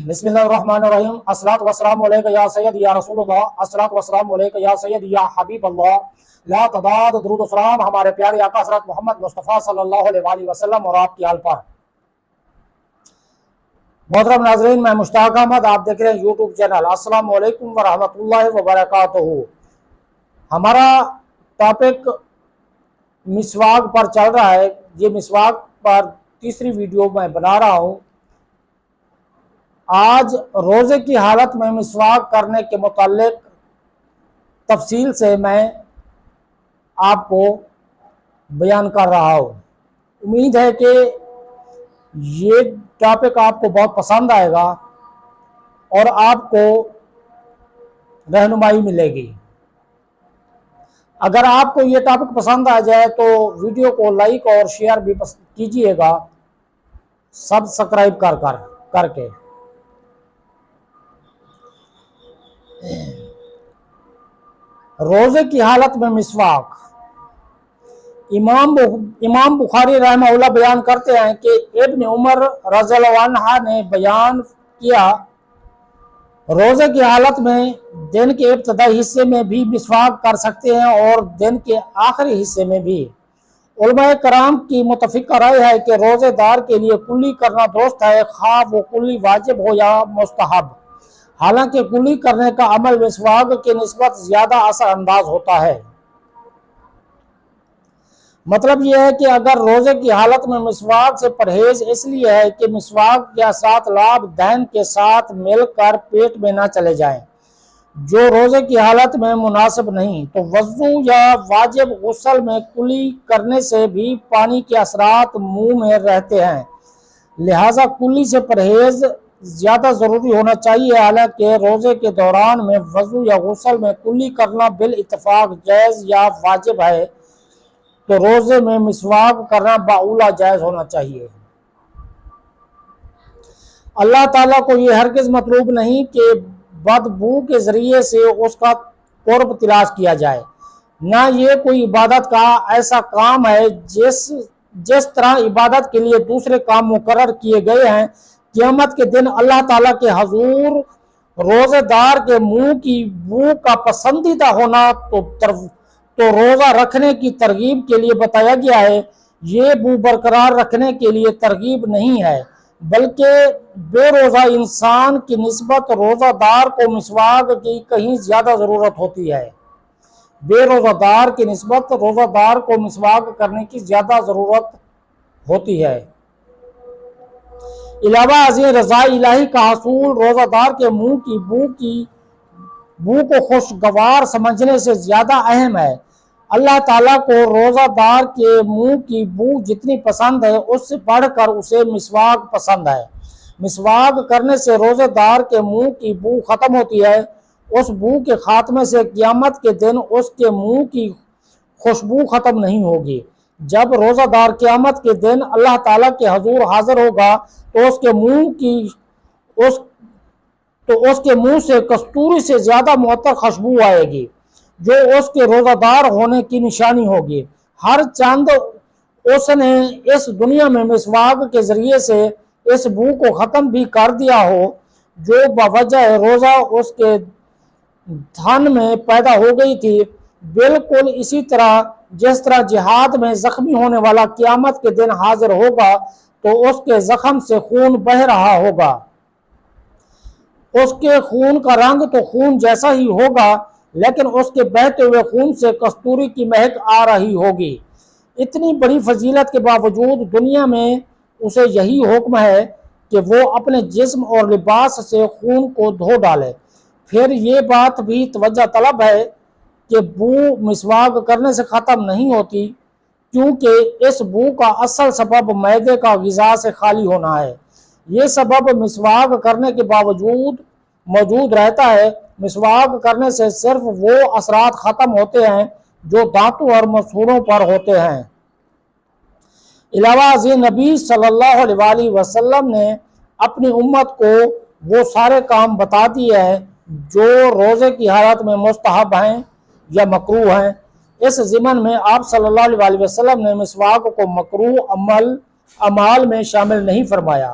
بسم اللہ الرحمن الرحیم۔ الصلاۃ والسلام علیک یا سید یا رسول اللہ، الصلاۃ والسلام علیک یا سید یا حبیب اللہ، لا تعداد درود و سلام ہمارے پیارے آقا حضرت محمد مصطفیٰ صلی اللہ علیہ وآلہ وسلم اور آپ کی آل پر۔ محترم ناظرین، میں مشتاق احمد، آپ دیکھ رہے ہیں یوٹیوب چینل۔ السلام علیکم ورحمۃ اللہ وبرکاتہ۔ ہمارا ٹاپک مسواک پر چل رہا ہے۔ یہ مسواک پر تیسری ویڈیو میں بنا رہا ہوں۔ آج روزے کی حالت میں مسواک کرنے کے متعلق تفصیل سے میں آپ کو بیان کر رہا ہوں۔ امید ہے کہ یہ ٹاپک آپ کو بہت پسند آئے گا اور آپ کو رہنمائی ملے گی۔ اگر آپ کو یہ ٹاپک پسند آ جائے تو ویڈیو کو لائک اور شیئر بھی کیجئے گا، سبسکرائب کر کے۔ روزے کی حالت میں مسواک۔ امام بخاری رحمہ اللہ بیان کرتے ہیں کہ ابن عمر رضی اللہ عنہ نے بیان کیا، روزے کی حالت میں دن کے ابتدائی حصے میں بھی مسواک کر سکتے ہیں اور دن کے آخری حصے میں بھی۔ علماء کرام کی متفقہ رائے ہے کہ روزے دار کے لیے کلی کرنا درست ہے، خواہ وہ کلی واجب ہو یا مستحب۔ حالانکہ کلی کرنے کا عمل مسواک کی نسبت زیادہ اثر انداز ہوتا ہے۔ مطلب یہ ہے کہ اگر روزے کی حالت میں مسواک سے پرہیز اس لیے ہے کہ مسواک کے اثرات لعاب دہن کے ساتھ مل کر پیٹ میں نہ چلے جائیں، جو روزے کی حالت میں مناسب نہیں، تو وضو یا واجب غسل میں کلی کرنے سے بھی پانی کے اثرات منہ میں رہتے ہیں، لہذا کلی سے پرہیز زیادہ ضروری ہونا چاہیے۔ حالانکہ روزے کے دوران میں وضو یا غسل میں کلی کرنا بالاتفاق جائز یا واجب ہے، تو روزے میں مسواک کرنا باولا جائز ہونا چاہیے۔ اللہ تعالیٰ کو یہ ہرگز مطلوب نہیں کہ بدبو کے ذریعے سے اس کا قرب تلاش کیا جائے، نہ یہ کوئی عبادت کا ایسا کام ہے جس طرح عبادت کے لیے دوسرے کام مقرر کیے گئے ہیں۔ قیامت کے دن اللہ تعالیٰ کے حضور روزے دار کے منہ کی بو کا پسندیدہ ہونا تو روزہ رکھنے کی ترغیب کے لیے بتایا گیا ہے، یہ بو برقرار رکھنے کے لیے ترغیب نہیں ہے، بلکہ بے روزہ انسان کی نسبت روزہ دار کو مسواک کی کہیں زیادہ ضرورت ہوتی ہے۔ بے روزہ دار کی نسبت روزہ دار کو مسواک کرنے کی زیادہ ضرورت ہوتی ہے۔ علاوہ ازیں رضا الہی کا حصول روزہ دار کے منہ کی بو کو خوشگوار سمجھنے سے زیادہ اہم ہے۔ اللہ تعالیٰ کو روزہ دار کے منہ کی بو جتنی پسند ہے، اس سے بڑھ کر اسے مسواک پسند ہے۔ مسواک کرنے سے روزہ دار کے منہ کی بو ختم ہوتی ہے۔ اس بو کے خاتمے سے قیامت کے دن اس کے منہ کی خوشبو ختم نہیں ہوگی۔ جب روزہ دار قیامت کے دن اللہ تعالیٰ کے حضور حاضر ہوگا تو اس کے منہ سے کستوری سے زیادہ معطر خوشبو آئے گی، جو اس کے روزہ دار ہونے کی نشانی ہوگی۔ ہر چند اس نے اس دنیا میں مسواک کے ذریعے سے اس بو کو ختم بھی کر دیا ہو جو بوجہ روزہ اس کے دھن میں پیدا ہو گئی تھی، بالکل اسی طرح جس طرح جہاد میں زخمی ہونے والا قیامت کے دن حاضر ہوگا تو اس کے زخم سے خون بہ رہا ہوگا۔ اس کے خون کا رنگ تو خون جیسا ہی ہوگا، لیکن اس کے بہتے ہوئے خون سے کستوری کی مہک آ رہی ہوگی۔ اتنی بڑی فضیلت کے باوجود دنیا میں اسے یہی حکم ہے کہ وہ اپنے جسم اور لباس سے خون کو دھو ڈالے۔ پھر یہ بات بھی توجہ طلب ہے کہ بو مسواک کرنے سے ختم نہیں ہوتی، کیونکہ اس بو کا اصل سبب معدے کا غذا سے خالی ہونا ہے۔ یہ سبب مسواک کرنے کے باوجود موجود رہتا ہے۔ مسواک کرنے سے صرف وہ اثرات ختم ہوتے ہیں جو دانتوں اور مسوڑوں پر ہوتے ہیں۔ علاوہ ازیں نبی صلی اللہ علیہ وآلہ وسلم نے اپنی امت کو وہ سارے کام بتا دیے ہیں جو روزے کی حالت میں مستحب ہیں یا مکروہ ہیں۔ اس ضمن میں آپ صلی اللہ علیہ وآلہ وسلم نے مسواک کو مکروہ اعمال میں شامل نہیں فرمایا۔